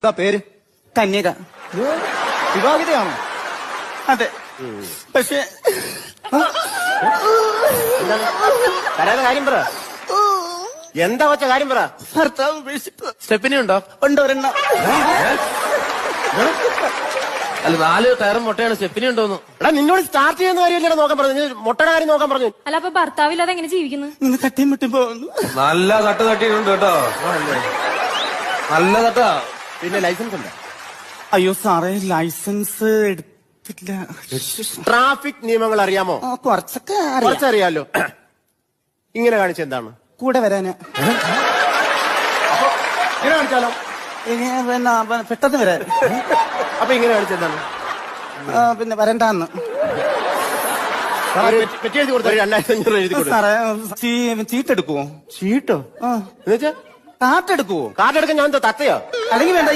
എന്താ പേര്? കന്യക. വിവാഹിതയാണോ? അതെ. പക്ഷെ കരയാതെ കാര്യം പറ. എന്താ വെച്ച കാര്യം പറ. ഭർത്താവ് ഉപേക്ഷിപ്പ്. സ്റ്റെപ്പിനി ഉണ്ടോ? ഉണ്ട് ഒരെണ്ണം. അല്ല 4 ടയറും മുട്ടയാണ്. സ്റ്റെപ്പിനി ഉണ്ടോന്ന്. എടാ നിന്നോട് സ്റ്റാർട്ട് ചെയ്യുന്ന കാര്യമല്ലേ നോക്കാൻ പറഞ്ഞു. മുട്ടയുടെ കാര്യം നോക്കാൻ പറഞ്ഞു. അല്ല അപ്പൊ ഭർത്താവില്ലാതെ എങ്ങനെ ജീവിക്കുന്നു? ഇന്ന് തട്ടിയും മുട്ടും പോകുന്നു. നല്ല തട്ട് തട്ടിയിട്ടുണ്ട് കേട്ടോ. നല്ല തട്ടാ. പിന്നെ ലൈസൻസ് ഉണ്ട്? അയ്യോ സാറേ, ലൈസൻസ് എടുത്തില്ല. ട്രാഫിക് നിയമങ്ങൾ അറിയാമോ? കുറച്ചൊക്കെ അറിയാം. കുറച്ചറിയാലോ. ഇങ്ങനെ കാണിച്ചെന്താണ്? കൂടെ വരാന്. ഇങ്ങനെ കാണിച്ചാലോ? പിന്നെ പെട്ടെന്ന് വരാൻ. അപ്പൊ ഇങ്ങനെ കാണിച്ചെന്താണ്? പിന്നെ വരണ്ടാന്ന്. പെറ്റി എഴുതി കൊടുത്ത 2500 എഴുതി കൊടുത്തു. സാറേ ചീട്ടെടുക്കുവോ? ചീട്ടോ? ആ, എന്നുവെച്ചാ കാട്ടെടുക്കുവോ? കാർഡ് എടുക്കാൻ ഞാൻ എന്താ തത്തയോ? അല്ലെങ്കിൽ വേണ്ട.